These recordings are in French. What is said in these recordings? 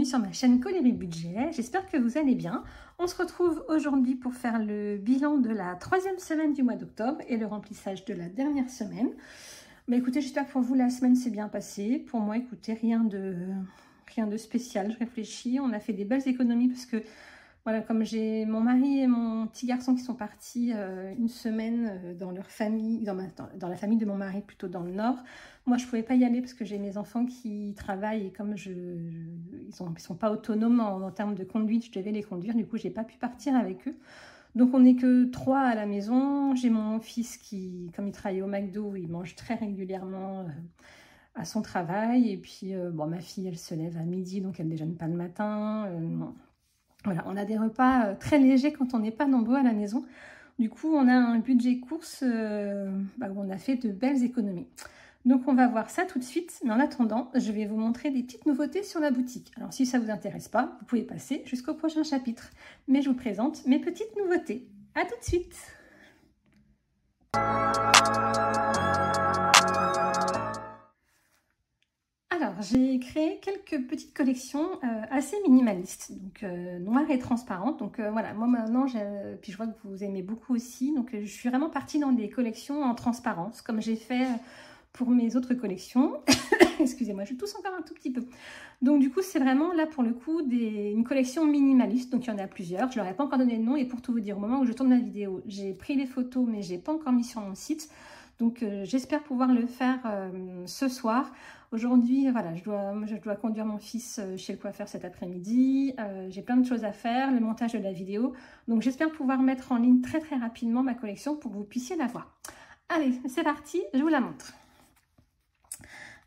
sur ma chaîne Colibri Budget, j'espère que vous allez bien. On se retrouve aujourd'hui pour faire le bilan de la 3e semaine du mois d'octobre et le remplissage de la dernière semaine. Mais écoutez, j'espère que pour vous la semaine s'est bien passée. Pour moi, écoutez, rien de spécial, je réfléchis. On a fait des belles économies parce que, voilà, comme j'ai mon mari et mon petit garçon qui sont partis une semaine dans leur famille, dans la famille de mon mari, plutôt dans le nord. Moi, je ne pouvais pas y aller parce que j'ai mes enfants qui travaillent et comme ils sont pas autonomes en termes de conduite, je devais les conduire. Du coup, je n'ai pas pu partir avec eux. Donc, on n'est que 3 à la maison. J'ai mon fils qui, comme il travaille au McDo, il mange très régulièrement à son travail. Et puis, bon, ma fille, elle se lève à midi, donc elle ne déjeune pas le matin. Voilà, on a des repas très légers quand on n'est pas nombreux à la maison. Du coup, on a un budget course où on a fait de belles économies. Donc, on va voir ça tout de suite. Mais en attendant, je vais vous montrer des petites nouveautés sur la boutique. Alors, si ça ne vous intéresse pas, vous pouvez passer jusqu'au prochain chapitre. Mais je vous présente mes petites nouveautés. À tout de suite! Alors, j'ai créé quelques petites collections assez minimalistes, donc noires et transparentes. Donc voilà, moi maintenant, puis je vois que vous aimez beaucoup aussi. Donc je suis vraiment partie dans des collections en transparence, comme j'ai fait pour mes autres collections. Excusez-moi, je tousse encore un tout petit peu. Donc du coup, c'est vraiment là pour le coup une collection minimaliste. Donc il y en a plusieurs. Je leur ai pas encore donné de nom et pour tout vous dire, au moment où je tourne la vidéo, j'ai pris les photos, mais j'ai pas encore mis sur mon site. Donc j'espère pouvoir le faire ce soir. Aujourd'hui, voilà, je dois conduire mon fils chez le coiffeur cet après-midi. J'ai plein de choses à faire, le montage de la vidéo. Donc j'espère pouvoir mettre en ligne très rapidement ma collection pour que vous puissiez la voir. Allez, c'est parti, je vous la montre.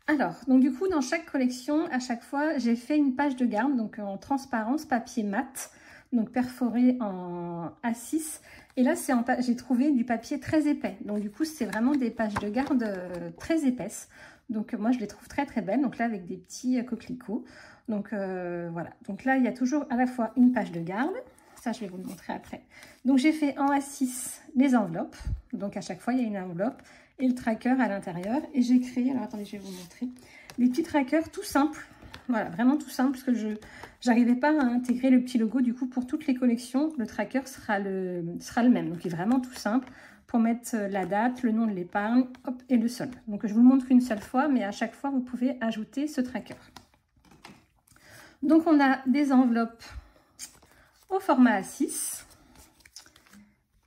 Alors, donc du coup, dans chaque collection, à chaque fois, j'ai fait une page de garde, donc en transparence, papier mat, donc perforé en A6. Et là, j'ai trouvé du papier très épais. Donc du coup, c'est vraiment des pages de garde très épaisses. Donc moi, je les trouve très belles. Donc là, avec des petits coquelicots. Donc voilà. Donc là, il y a toujours à la fois une page de garde. Ça, je vais vous le montrer après. Donc j'ai fait en A6 les enveloppes. Donc à chaque fois, il y a une enveloppe et le tracker à l'intérieur. Et j'ai créé, alors attendez, je vais vous montrer, des petits trackers tout simples. Voilà, vraiment tout simple, parce que je n'arrivais pas à intégrer le petit logo. Du coup, pour toutes les collections, le tracker sera le même. Donc, il est vraiment tout simple pour mettre la date, le nom de l'épargne, hop, et le solde. Donc, je vous le montre une seule fois, mais à chaque fois, vous pouvez ajouter ce tracker. Donc, on a des enveloppes au format A6.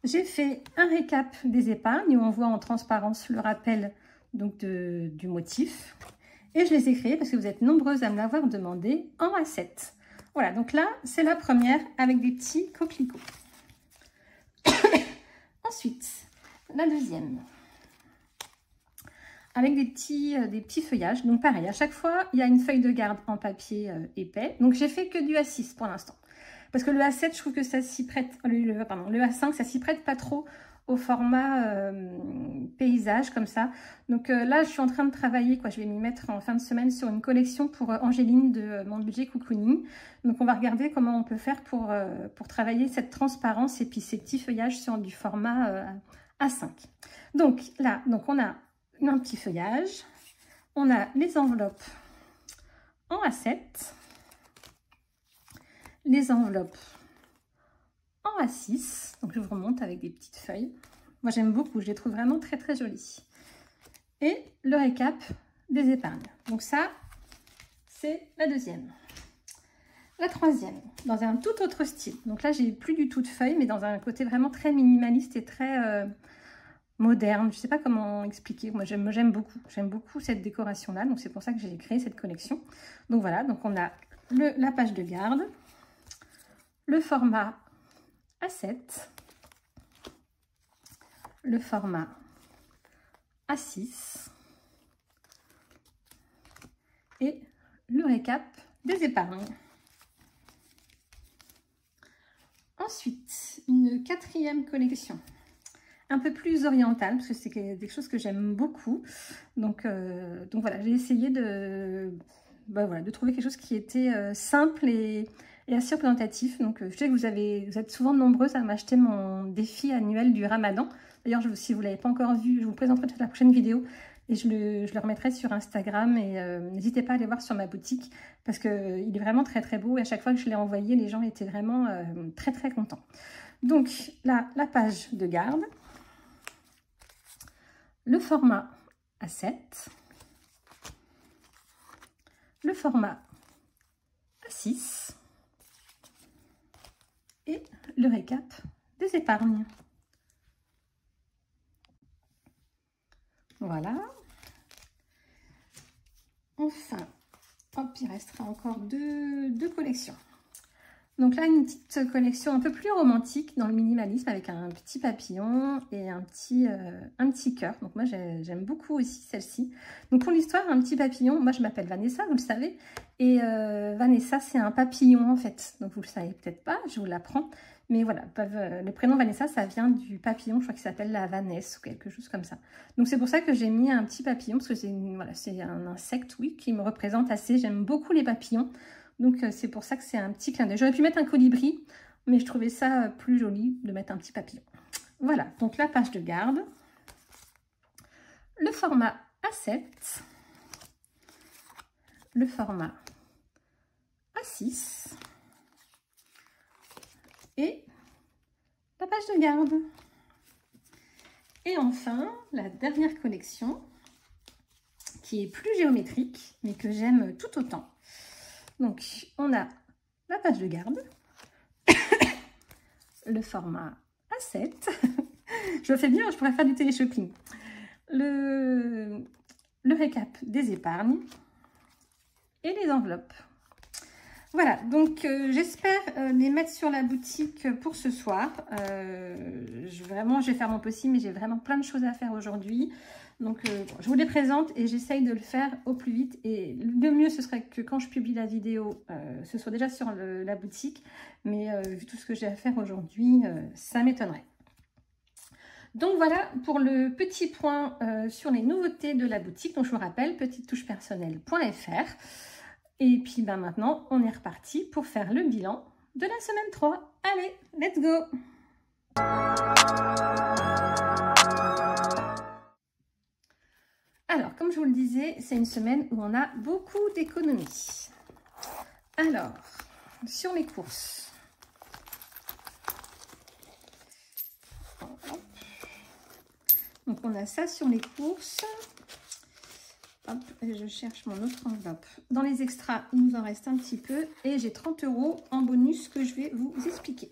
J'ai fait un récap des épargnes où on voit en transparence le rappel donc du motif. Et je les ai créées parce que vous êtes nombreuses à me l'avoir demandé en A7. Voilà, donc là, c'est la première avec des petits coquelicots. Ensuite, la deuxième. Avec des petits feuillages. Donc pareil, à chaque fois, il y a une feuille de garde en papier épais. Donc j'ai fait que du A6 pour l'instant. Parce que le A7, je trouve que ça s'y prête, le A5, ça s'y prête pas trop au format paysage comme ça. Donc là, je suis en train de travailler, je vais m'y mettre en fin de semaine sur une collection pour Angéline de mon budget cocooning. Donc on va regarder comment on peut faire pour travailler cette transparence et puis ces petits feuillages sur du format A5. Donc là, on a un petit feuillage, on a les enveloppes en A7, les enveloppes en A6, donc je vous remonte avec des petites feuilles. Moi j'aime beaucoup, je les trouve vraiment très jolies. Et le récap des épargnes. Donc ça, c'est la deuxième. La troisième, dans un tout autre style. Donc là, j'ai plus du tout de feuilles, mais dans un côté vraiment très minimaliste et très moderne. Je ne sais pas comment expliquer. Moi, j'aime beaucoup. J'aime beaucoup cette décoration-là. Donc c'est pour ça que j'ai créé cette collection. Donc voilà, donc on a la page de garde, le format A7, le format A6 et le récap des épargnes. Ensuite, une quatrième collection, un peu plus orientale, parce que c'est quelque chose que j'aime beaucoup. Donc voilà, j'ai essayé de trouver quelque chose qui était simple et assez représentatif. Donc je sais que vous êtes souvent nombreuses à m'acheter mon défi annuel du Ramadan. D'ailleurs, si vous ne l'avez pas encore vu, je vous présenterai peut-être la prochaine vidéo et je le remettrai sur Instagram. Et n'hésitez pas à aller voir sur ma boutique parce qu'il est vraiment très très beau. Et à chaque fois que je l'ai envoyé, les gens étaient vraiment très très contents. Donc là, la page de garde, le format A7, le format A6 et le récap des épargnes. Voilà. Enfin, hop, il restera encore deux collections. Donc là, une petite collection un peu plus romantique dans le minimalisme avec un petit papillon et un petit cœur. Donc moi, j'aime beaucoup aussi celle-ci. Donc pour l'histoire, un petit papillon, moi je m'appelle Vanessa, vous le savez. Et Vanessa, c'est un papillon en fait. Donc vous le savez peut-être pas, je vous l'apprends. Mais voilà, le prénom Vanessa, ça vient du papillon, je crois qu'il s'appelle la vanesse ou quelque chose comme ça. Donc c'est pour ça que j'ai mis un petit papillon, parce que c'est voilà, un insecte, oui, qui me représente assez. J'aime beaucoup les papillons. Donc c'est pour ça que c'est un petit clin d'œil. J'aurais pu mettre un colibri, mais je trouvais ça plus joli de mettre un petit papillon. Voilà, donc la page de garde, le format A7, le format A6 et la page de garde. Et enfin, la dernière collection, qui est plus géométrique, mais que j'aime tout autant. Donc, on a la page de garde, le format A7, je le fais bien, je pourrais faire du téléshopping, le récap des épargnes et les enveloppes. Voilà, donc j'espère les mettre sur la boutique pour ce soir. Vraiment, je vais faire mon possible, mais j'ai vraiment plein de choses à faire aujourd'hui. Donc, je vous les présente et j'essaye de le faire au plus vite. Et le mieux, ce serait que quand je publie la vidéo, ce soit déjà sur la boutique. Mais vu tout ce que j'ai à faire aujourd'hui, ça m'étonnerait. Donc voilà pour le petit point sur les nouveautés de la boutique. Donc je vous rappelle, petite-touche-personnelle.fr. Et puis ben, maintenant, on est reparti pour faire le bilan de la semaine 3. Allez, let's go! Alors, comme je vous le disais, c'est une semaine où on a beaucoup d'économies. Alors, sur les courses. Donc, on a ça sur les courses. Hop, et je cherche mon autre enveloppe. Dans les extras, il nous en reste un petit peu. Et j'ai 30 € en bonus que je vais vous expliquer.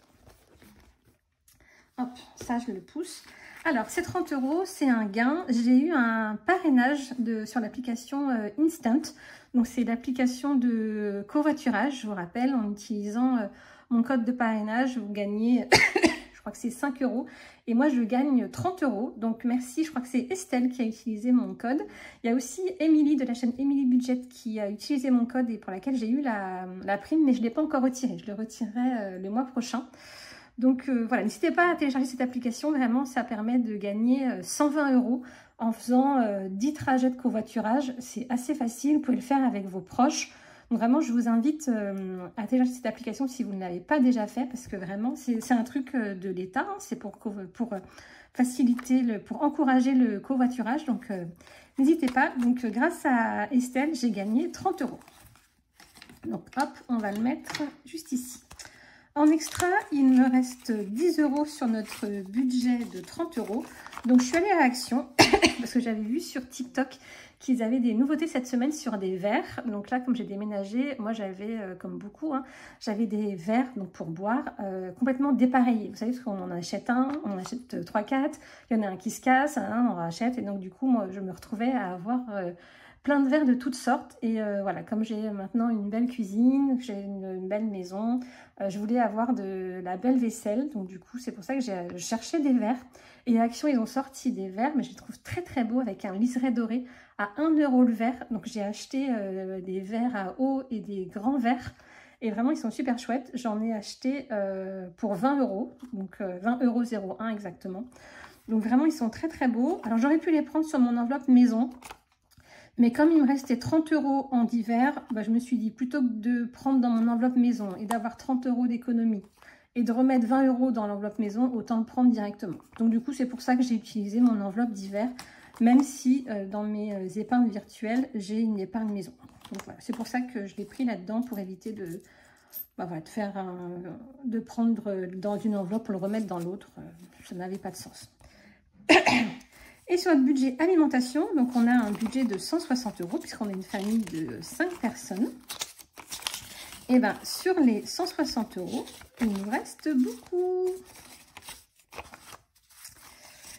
Hop, ça, je le pousse. Alors, ces 30 €, c'est un gain. J'ai eu un parrainage sur l'application Instant. Donc, c'est l'application de covoiturage, je vous rappelle. En utilisant mon code de parrainage, vous gagnez... Je crois que c'est 5 €. Et moi, je gagne 30 €. Donc, merci. Je crois que c'est Estelle qui a utilisé mon code. Il y a aussi Émilie de la chaîne Émilie Budget qui a utilisé mon code et pour laquelle j'ai eu la prime, mais je ne l'ai pas encore retirée. Je le retirerai le mois prochain. Donc, voilà. N'hésitez pas à télécharger cette application. Vraiment, ça permet de gagner 120 € en faisant 10 trajets de covoiturage. C'est assez facile. Vous pouvez le faire avec vos proches. Donc vraiment, je vous invite à télécharger cette application si vous ne l'avez pas déjà fait, parce que vraiment, c'est un truc de l'État, hein, c'est pour faciliter, pour encourager le covoiturage. Donc, n'hésitez pas. Donc, grâce à Estelle, j'ai gagné 30 €. Donc, hop, on va le mettre juste ici. En extra, il me reste 10 € sur notre budget de 30 €. Donc, je suis allée à Action parce que j'avais vu sur TikTok qu'ils avaient des nouveautés cette semaine sur des verres. Donc là, comme j'ai déménagé, moi j'avais, comme beaucoup, hein, j'avais des verres donc pour boire complètement dépareillés. Vous savez, parce qu'on en achète un, on en achète 3-4, il y en a un qui se casse, on en rachète. Et donc du coup, moi, je me retrouvais à avoir plein de verres de toutes sortes. Et voilà, comme j'ai maintenant une belle cuisine, j'ai une belle maison, je voulais avoir de la belle vaisselle. Donc du coup, c'est pour ça que j'ai cherché des verres. Et à Action, ils ont sorti des verres, mais je les trouve très très beaux avec un liseré doré à 1 € le verre. Donc j'ai acheté des verres à eau et des grands verres. Et vraiment, ils sont super chouettes. J'en ai acheté pour 20 €, donc 20,01 € exactement. Donc vraiment, ils sont très très beaux. Alors j'aurais pu les prendre sur mon enveloppe maison. Mais comme il me restait 30 € en divers, bah, je me suis dit plutôt que de prendre dans mon enveloppe maison et d'avoir 30 € d'économie et de remettre 20 € dans l'enveloppe maison, autant le prendre directement. Donc du coup, c'est pour ça que j'ai utilisé mon enveloppe d'hiver. même si dans mes épargnes virtuelles, j'ai une épargne maison. Donc voilà, c'est pour ça que je l'ai pris là-dedans pour éviter de, voilà, de prendre dans une enveloppe pour le remettre dans l'autre. Ça n'avait pas de sens. Et sur notre budget alimentation, donc on a un budget de 160 € puisqu'on est une famille de 5 personnes. Et bien sur les 160 €, il nous reste beaucoup.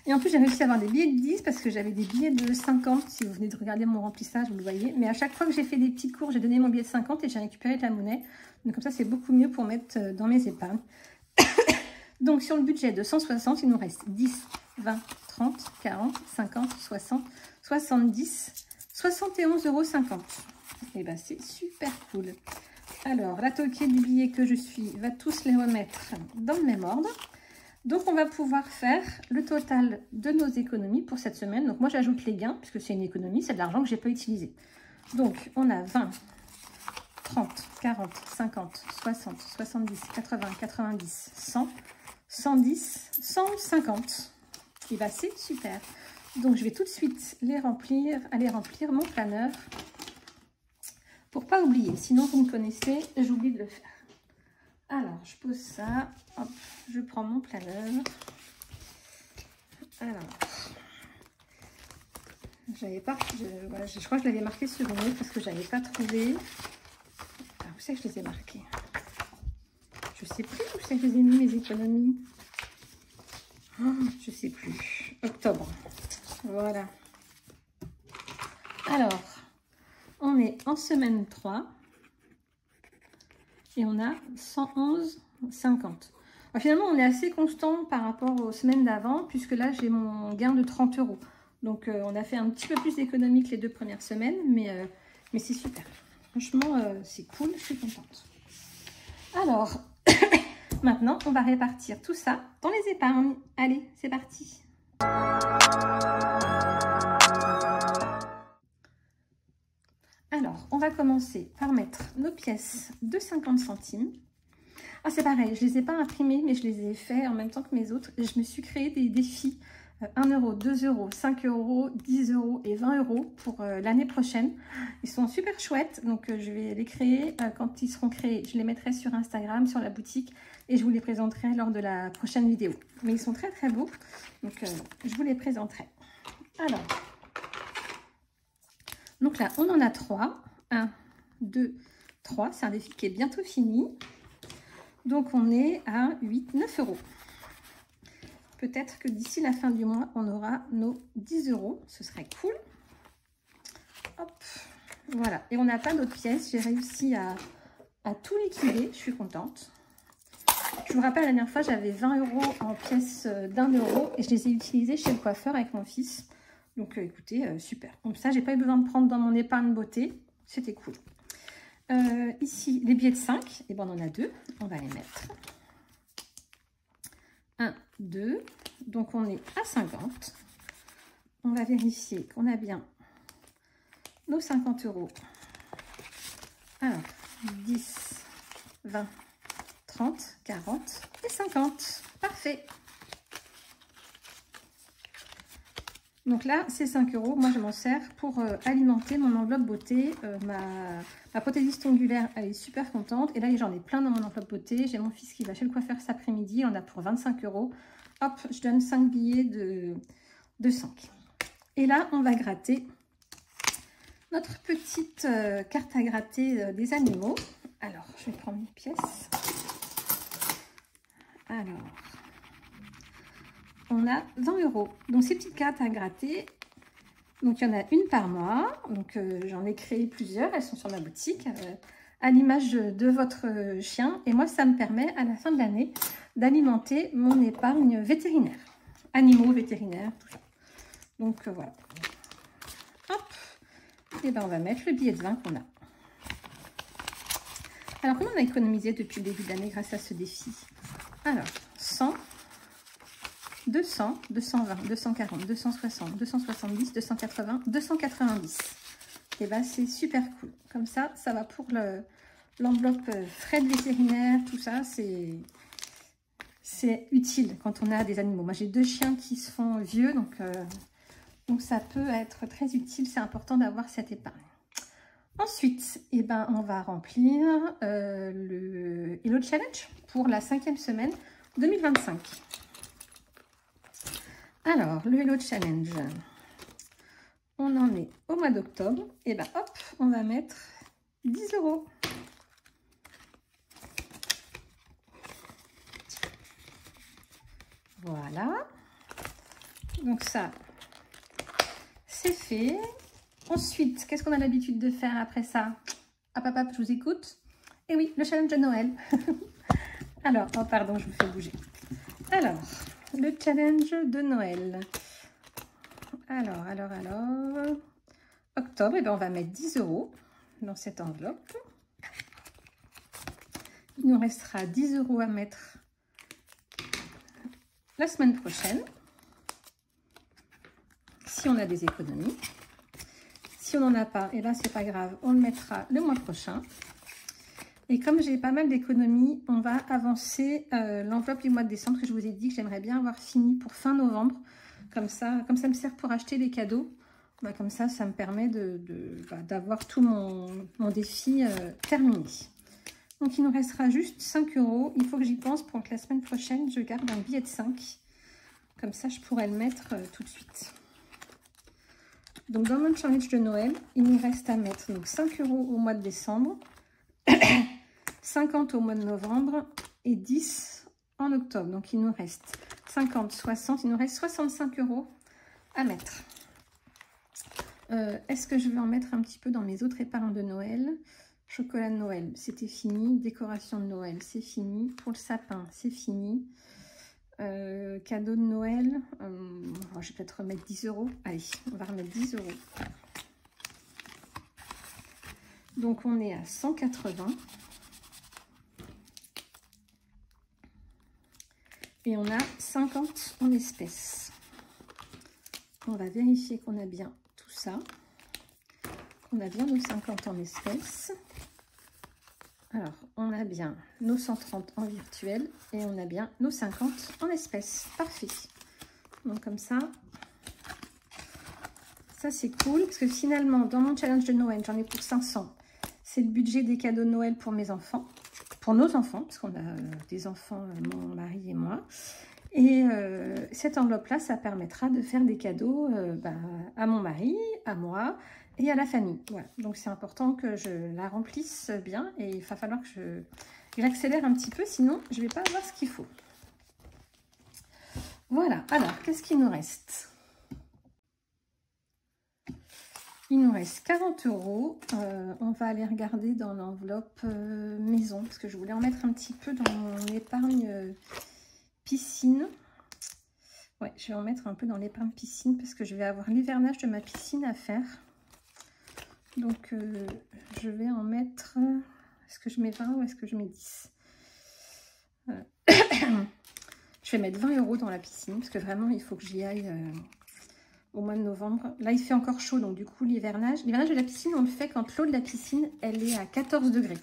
Et en plus, j'ai réussi à avoir des billets de 10 parce que j'avais des billets de 50. Si vous venez de regarder mon remplissage, vous le voyez. Mais à chaque fois que j'ai fait des petits cours, j'ai donné mon billet de 50 et j'ai récupéré de la monnaie. Donc comme ça, c'est beaucoup mieux pour mettre dans mes épargnes. Donc sur le budget de 160, il nous reste 10, 20, 30, 40, 50, 60, 70, 71,50 €. Et bien, c'est super cool. Alors, la toquée du billet que je suis va tous les remettre dans le même ordre. Donc, on va pouvoir faire le total de nos économies pour cette semaine. Donc, moi, j'ajoute les gains, puisque c'est une économie, c'est de l'argent que je n'ai pas utilisé. Donc, on a 20, 30, 40, 50, 60, 70, 80, 90, 100, 110, 150. Et bien, c'est super. Donc, je vais tout de suite aller remplir mon planeur pour pas oublier. Sinon, vous me connaissez, j'oublie de le faire. Alors, je pose ça, hop, je prends mon planeur. Alors, j'avais pas, voilà, je crois que je l'avais marqué sur une autre parce que j'avais pas trouvé. Ah, où c'est que je les ai marqués? Je sais plus où c'est que je les ai mis, mes économies. Oh, je sais plus. Octobre. Voilà. Alors, on est en semaine 3. Et on a 111,50. Finalement, on est assez constant par rapport aux semaines d'avant, puisque là, j'ai mon gain de 30 €. Donc, on a fait un petit peu plus d'économie que les 2 premières semaines, mais c'est super. Franchement, c'est cool, je suis contente. Alors, maintenant, on va répartir tout ça dans les épargnes. Allez, c'est parti. Alors, on va commencer par mettre nos pièces de 50 centimes. Ah, c'est pareil, je ne les ai pas imprimées, mais je les ai fait en même temps que mes autres. Je me suis créé des défis 1 €, 2 €, 5 €, 10 € et 20 € pour l'année prochaine. Ils sont super chouettes, donc je vais les créer. Quand ils seront créés, je les mettrai sur Instagram, sur la boutique, et je vous les présenterai lors de la prochaine vidéo. Mais ils sont très très beaux, donc je vous les présenterai. Alors... donc là, on en a 3. 1, 2, 3. C'est un défi qui est bientôt fini. Donc, on est à 8, 9 €. Peut-être que d'ici la fin du mois, on aura nos 10 €. Ce serait cool. Hop. Voilà. Et on n'a pas d'autres pièces. J'ai réussi à tout liquider. Je suis contente. Je vous rappelle, la dernière fois, j'avais 20 € en pièces d'1 € et je les ai utilisées chez le coiffeur avec mon fils. Donc, écoutez, super. Comme ça, j'ai pas eu besoin de prendre dans mon épargne beauté. C'était cool. Ici, les billets de 5. Et ben, on en a 2. On va les mettre. 1, 2. Donc, on est à 50. On va vérifier qu'on a bien nos 50 €. Alors, 10, 20, 30, 40 et 50. Parfait. Donc là, c'est 5 €. Moi, je m'en sers pour alimenter mon enveloppe beauté. Ma prothésiste ongulaire, elle est super contente. Et là, j'en ai plein dans mon enveloppe beauté. J'ai mon fils qui va chez le coiffeur cet après-midi. On a pour 25 €. Hop, je donne 5 billets de 5. Et là, on va gratter notre petite carte à gratter des animaux. Alors, je vais prendre mes pièces. Alors... on a 20 €. Donc, ces petites cartes à gratter, donc il y en a une par mois. Donc, j'en ai créé plusieurs. Elles sont sur ma boutique, à l'image de votre chien. Et moi, ça me permet, à la fin de l'année, d'alimenter mon épargne vétérinaire. Animaux, vétérinaires, tout ça. Donc, voilà. Hop. Et ben, on va mettre le billet de 20 qu'on a. Alors, comment on a économisé depuis le début de l'année grâce à ce défi? Alors, 100... 200, 220, 240, 260, 270, 280, 290. Et bien, c'est super cool. Comme ça, ça va pour l'enveloppe frais de vétérinaire, tout ça, c'est utile quand on a des animaux. Moi, j'ai 2 chiens qui se font vieux, donc Donc ça peut être très utile, c'est important d'avoir cette épargne. Ensuite, eh ben, on va remplir le Hello Challenge pour la 5e semaine 2025. Alors, le Hello Challenge, on en est au mois d'octobre. Et ben hop, on va mettre 10 €. Voilà. Donc ça, c'est fait. Ensuite, qu'est-ce qu'on a l'habitude de faire après ça? Ah papa, je vous écoute. Et oui, le challenge de Noël. Alors, oh pardon, je vous fais bouger. Alors, le challenge de Noël. Alors. Octobre, et bien on va mettre 10 € dans cette enveloppe. Il nous restera 10 € à mettre la semaine prochaine. Si on a des économies. Si on n'en a pas, et là c'est pas grave, on le mettra le mois prochain. Et comme j'ai pas mal d'économies, on va avancer l'enveloppe du mois de décembre, que je vous ai dit que j'aimerais bien avoir fini pour fin novembre. Comme ça me sert pour acheter des cadeaux. Bah, comme ça me permet d'avoir tout mon défi terminé. Donc il nous restera juste 5 €. Il faut que j'y pense pour que la semaine prochaine, je garde un billet de 5. Comme ça, je pourrais le mettre tout de suite. Donc dans mon challenge de Noël, il nous reste à mettre donc 5 € au mois de décembre, 50 € au mois de novembre et 10 € en octobre. Donc il nous reste 50, 60, il nous reste 65 € à mettre. Est-ce que je vais en mettre un petit peu dans mes autres épargnes de Noël? Chocolat de Noël, c'était fini. Décoration de Noël, c'est fini. Pour le sapin, c'est fini. Cadeau de Noël, je vais peut-être remettre 10 €. Allez, on va remettre 10 €. Donc on est à 180. Et on a 50 en espèces. On va vérifier qu'on a bien tout ça. On a bien nos 50 en espèces. Alors, on a bien nos 130 en virtuel et on a bien nos 50 en espèces. Parfait. Donc comme ça c'est cool parce que finalement, dans mon challenge de Noël, j'en ai pour 500. C'est le budget des cadeaux de Noël pour mes enfants, pour nos enfants, parce qu'on a des enfants, mon mari et moi. Et cette enveloppe-là, ça permettra de faire des cadeaux à mon mari, à moi et à la famille. Voilà. Donc c'est important que je la remplisse bien et il va falloir que j'accélère un petit peu, sinon je ne vais pas avoir ce qu'il faut. Voilà, alors qu'est-ce qu'il nous reste? Il nous reste 40 €. On va aller regarder dans l'enveloppe maison, parce que je voulais en mettre un petit peu dans mon épargne piscine. Ouais, je vais en mettre un peu dans l'épargne piscine, parce que je vais avoir l'hivernage de ma piscine à faire. Donc, je vais en mettre... Est-ce que je mets 20 ou est-ce que je mets 10? Je vais mettre 20 € dans la piscine, parce que vraiment, il faut que j'y aille... au mois de novembre. Là, il fait encore chaud, donc du coup, l'hivernage de la piscine, on le fait quand l'eau de la piscine, elle est à 14 degrés.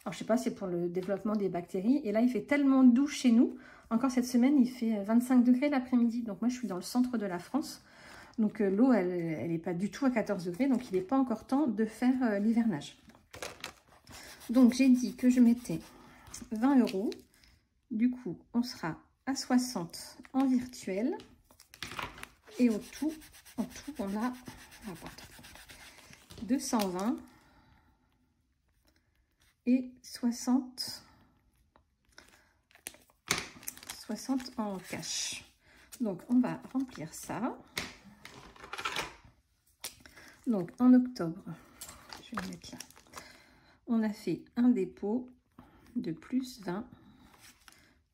Alors, je sais pas, c'est pour le développement des bactéries. Et là, il fait tellement doux chez nous. Encore cette semaine, il fait 25 degrés l'après-midi. Donc, moi, je suis dans le centre de la France. Donc, l'eau, elle n'est pas du tout à 14 degrés. Donc, il n'est pas encore temps de faire l'hivernage. Donc, j'ai dit que je mettais 20 €. Du coup, on sera à 60 en virtuel. Et en tout, on a 220 et 60 en cash. Donc, on va remplir ça. Donc, en octobre, je vais le mettre là. On a fait un dépôt de plus 20.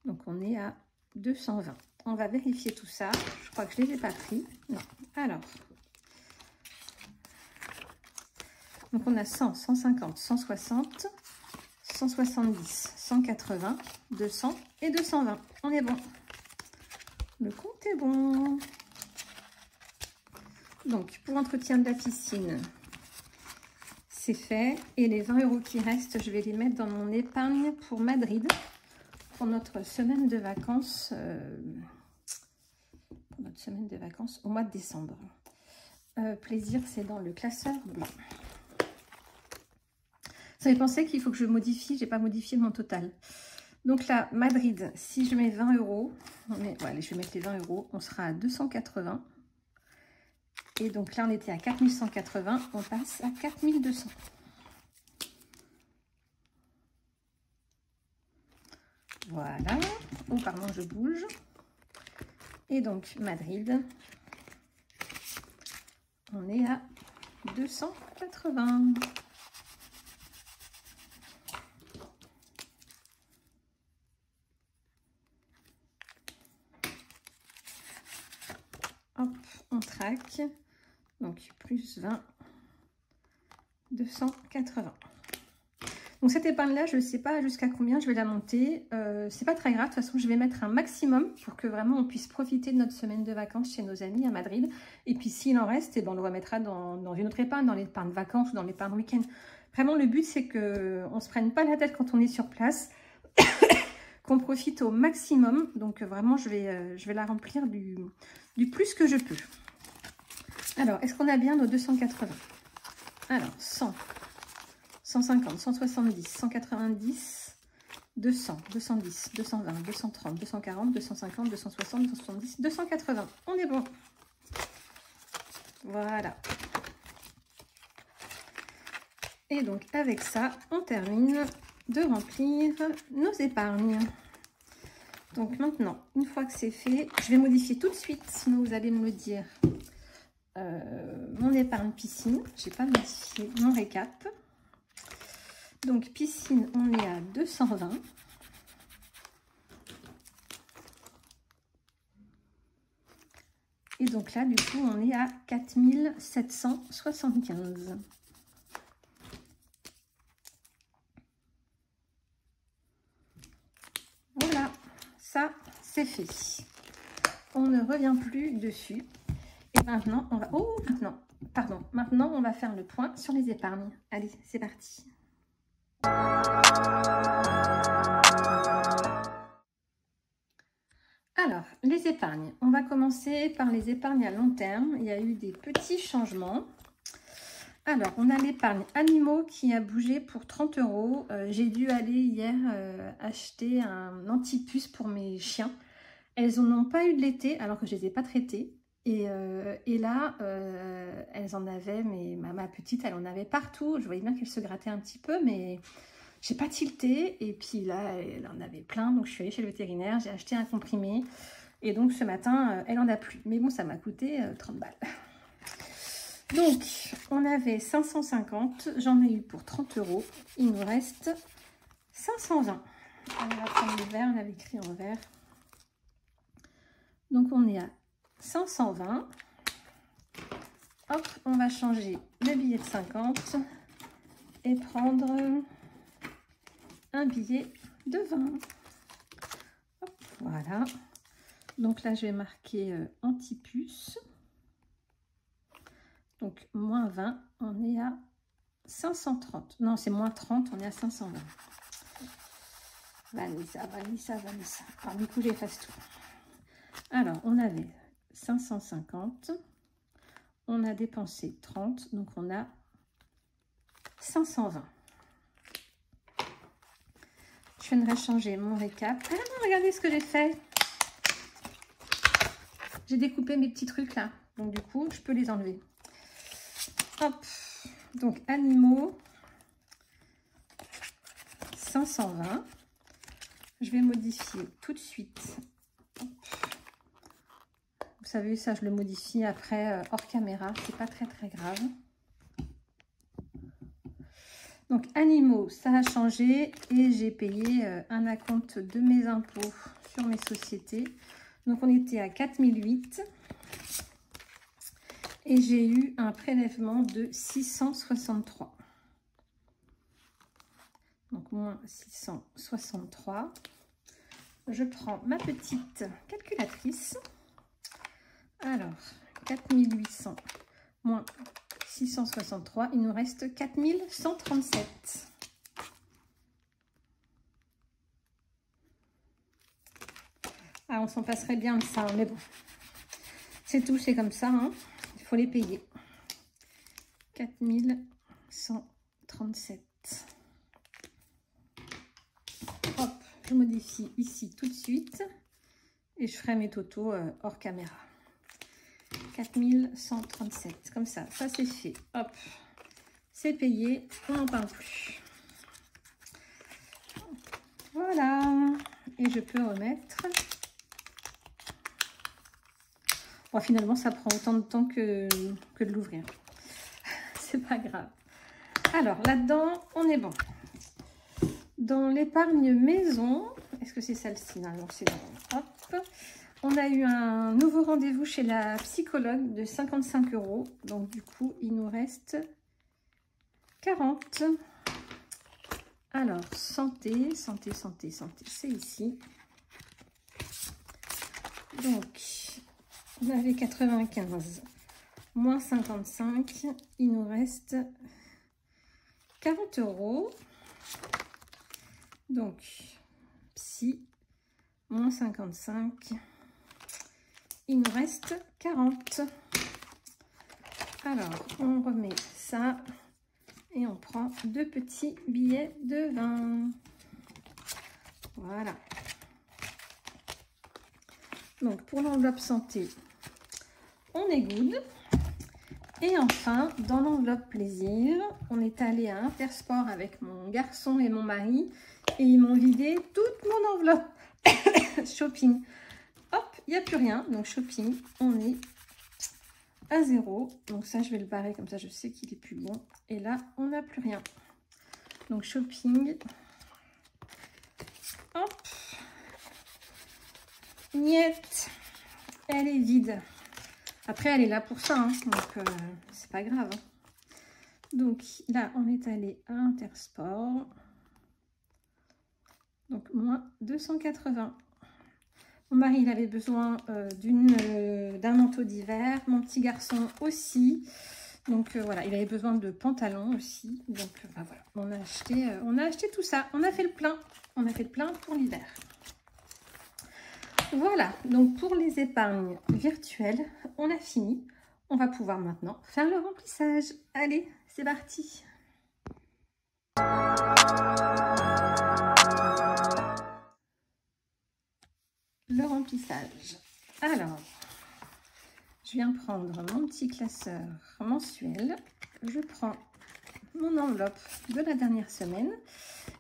Donc, on est à 220. On va vérifier tout ça. Je crois que je ne les ai pas pris. Non. Alors. Donc, on a 100, 150, 160, 170, 180, 200 et 220. On est bon. Le compte est bon. Donc, pour entretien de la piscine, c'est fait. Et les 20 € qui restent, je vais les mettre dans mon épargne pour Madrid. Pour notre semaine de vacances... au mois de décembre. plaisir, c'est dans le classeur blanc. Ça fait penser qu'il faut que je modifie, j'ai pas modifié mon total. Donc là, Madrid, si je mets 20 €, ouais, allez, je vais mettre les 20 €, on sera à 280. Et donc là, on était à 4180, on passe à 4200. Voilà. Oh, pardon, je bouge. Et donc, Madrid, on est à 280. Hop, on traque. Donc, plus 20, 280. Donc, cette épargne-là, je ne sais pas jusqu'à combien je vais la monter. C'est pas très grave. De toute façon, je vais mettre un maximum pour que vraiment on puisse profiter de notre semaine de vacances chez nos amis à Madrid. Et puis, s'il en reste, eh ben, on le remettra dans une autre épargne, dans l'épargne vacances ou dans l'épargne week-end. Vraiment, le but, c'est qu'on ne se prenne pas la tête quand on est sur place. Qu'on profite au maximum. Donc, vraiment, je vais la remplir du plus que je peux. Alors, est-ce qu'on a bien nos 280? Alors, 100, 150, 170, 190, 200, 210, 220, 230, 240, 250, 260, 270, 280. On est bon. Voilà. Et donc, avec ça, on termine de remplir nos épargnes. Donc, maintenant, une fois que c'est fait, je vais modifier tout de suite, sinon vous allez me le dire. Mon épargne piscine, j'ai pas modifié mon récap. Donc piscine, on est à 220. Et donc là, du coup, on est à 4775. Voilà, ça c'est fait. On ne revient plus dessus. Et maintenant, on va... Oh, maintenant, on va faire le point sur les épargnes. Allez, c'est parti. Alors, les épargnes. On va commencer par les épargnes à long terme. Il y a eu des petits changements. Alors, on a l'épargne animaux qui a bougé pour 30 €. J'ai dû aller hier acheter un antipuce pour mes chiens. Elles n'en ont pas eu de l'été alors que je ne les ai pas traitées. Et là, elles en avaient, mais ma petite, elle en avait partout. Je voyais bien qu'elle se grattait un petit peu, mais j'ai pas tilté. Et puis là, elle en avait plein. Donc, je suis allée chez le vétérinaire, j'ai acheté un comprimé. Et donc, ce matin, elle en a plus. Mais bon, ça m'a coûté 30 balles. Donc, on avait 550. J'en ai eu pour 30 €. Il nous reste 520. On va prendre le vert, on avait écrit en vert. Donc, on est à 520. Hop, on va changer le billet de 50 et prendre un billet de 20. Hop, voilà. Donc là, je vais marquer antipuce. Donc, moins 20, on est à 530. Non, c'est moins 30, on est à 520. Vanessa. Alors, du coup, j'efface tout. Alors, on avait 550. On a dépensé 30, donc on a 520. Je viendrai changer mon récap. Ah non, regardez ce que j'ai fait. J'ai découpé mes petits trucs là. Donc du coup, je peux les enlever. Hop. Donc animaux. 520. Je vais modifier tout de suite. Hop. Vous savez, ça, je le modifie après hors caméra. C'est pas très grave. Donc, animaux, ça a changé et j'ai payé un acompte de mes impôts sur mes sociétés. Donc, on était à 4008 et j'ai eu un prélèvement de 663. Donc, moins 663. Je prends ma petite calculatrice. Alors, 4800 moins 663, il nous reste 4137. On s'en passerait bien de ça, mais bon, c'est tout, c'est comme ça, hein. Il faut les payer. 4137. Hop, je modifie ici tout de suite et je ferai mes totaux hors caméra. 4137, comme ça c'est fait. Hop, c'est payé, on n'en parle plus. Voilà, et je peux remettre. Bon, finalement, ça prend autant de temps que de l'ouvrir. C'est pas grave. Alors, là-dedans, on est bon. Dans l'épargne maison, est-ce que c'est celle-ci? Non, c'est bon. Hop. On a eu un nouveau rendez-vous chez la psychologue de 55 €. Donc, du coup, il nous reste 40. Alors, santé, c'est ici. Donc, on avait 95 moins 55, il nous reste 40 €. Donc, psy, moins 55, il nous reste 40. Alors, on remet ça et on prend 2 petits billets de 20. Voilà. Donc, pour l'enveloppe santé, on est good. Et enfin, dans l'enveloppe plaisir, on est allé à Intersport avec mon garçon et mon mari et ils m'ont vidé toute mon enveloppe shopping. Hop, il n'y a plus rien. Donc, shopping, on est à 0. Donc, ça, je vais le barrer comme ça, je sais qu'il est plus bon. Et là, on n'a plus rien. Donc, shopping. Hop. Niette. Elle est vide. Après, elle est là pour ça, hein, donc c'est pas grave. Hein. Donc là, on est allé à Intersport. Donc, moins 280. Mon mari, il avait besoin d'un manteau d'hiver. Mon petit garçon aussi. Donc, voilà, il avait besoin de pantalons aussi. Donc, bah, voilà, on a acheté tout ça. On a fait le plein. On a fait le plein pour l'hiver. Voilà, donc pour les épargnes virtuelles, on a fini. On va pouvoir maintenant faire le remplissage. Allez, c'est parti. Le remplissage. Alors, je viens prendre mon petit classeur mensuel. Je prends mon enveloppe de la dernière semaine.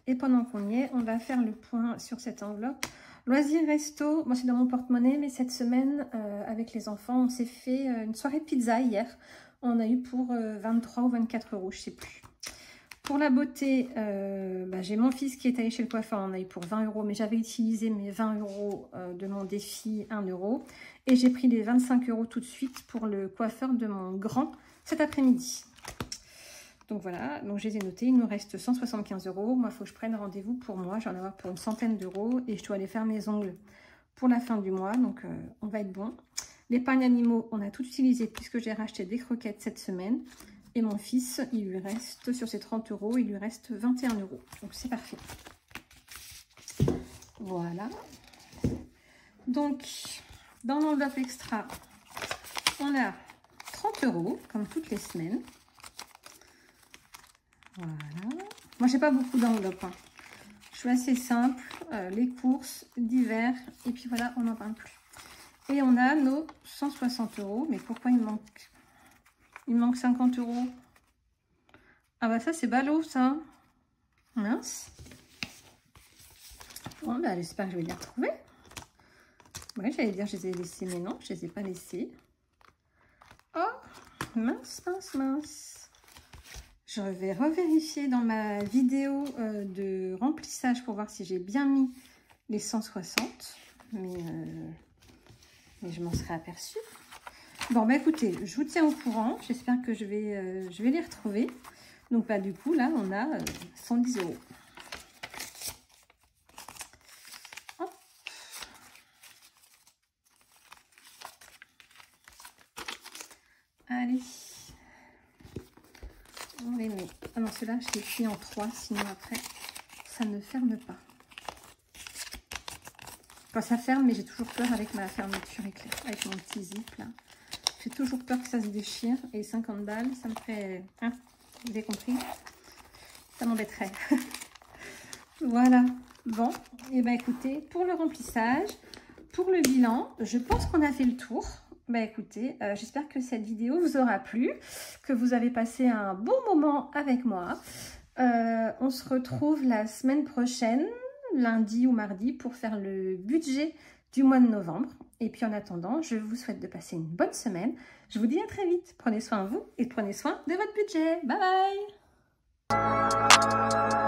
Et pendant qu'on y est, on va faire le point sur cette enveloppe. Loisirs resto, moi c'est dans mon porte-monnaie, mais cette semaine, avec les enfants, on s'est fait une soirée pizza hier. On a eu pour 23 ou 24 €, je sais plus. Pour la beauté, j'ai mon fils qui est allé chez le coiffeur, on a eu pour 20 €, mais j'avais utilisé mes 20 € de mon défi 1 €. Et j'ai pris les 25 € tout de suite pour le coiffeur de mon grand cet après-midi. Donc voilà, donc je les ai notés, il nous reste 175 €. Moi, il faut que je prenne rendez-vous pour moi, j'en ai avoir pour une centaine d'euros et je dois aller faire mes ongles pour la fin du mois, donc on va être bon. L'épargne animaux, on a tout utilisé puisque j'ai racheté des croquettes cette semaine. Et mon fils, il lui reste, sur ses 30 €, il lui reste 21 €. Donc c'est parfait. Voilà. Donc, dans l'enveloppe extra, on a 30 €, comme toutes les semaines. Voilà. Moi, j'ai pas beaucoup d'enveloppes. Hein. Je suis assez simple. Les courses d'hiver. Et puis voilà, on n'en parle plus. Et on a nos 160 €. Mais pourquoi il manque? Il manque 50 €. Ah bah ça, c'est ballot, ça. Mince. Bon, bah j'espère que je vais les retrouver. Ouais, j'allais dire je les ai laissés, mais non, je les ai pas laissés. Oh, mince, mince, mince. Je vais revérifier dans ma vidéo de remplissage pour voir si j'ai bien mis les 160. Mais je m'en serais aperçue. Bon, bah écoutez, je vous tiens au courant. J'espère que je vais les retrouver. Donc, bah, du coup, là, on a 110 €. Hop. Allez. On les met. Ah non, ceux-là, je les plie en 3, sinon après, ça ne ferme pas. Quand ça ferme, mais j'ai toujours peur avec ma fermeture éclair, avec mon petit zip, là. J'ai toujours peur que ça se déchire. Et 50 balles, ça me ferait... Hein, vous avez compris? Ça m'embêterait. Voilà. Bon, et ben écoutez, pour le remplissage, pour le bilan, je pense qu'on a fait le tour. Ben écoutez, j'espère que cette vidéo vous aura plu, que vous avez passé un bon moment avec moi. On se retrouve la semaine prochaine, lundi ou mardi, pour faire le budget du mois de novembre. Et puis en attendant, je vous souhaite de passer une bonne semaine. Je vous dis à très vite. Prenez soin de vous et prenez soin de votre budget. Bye bye!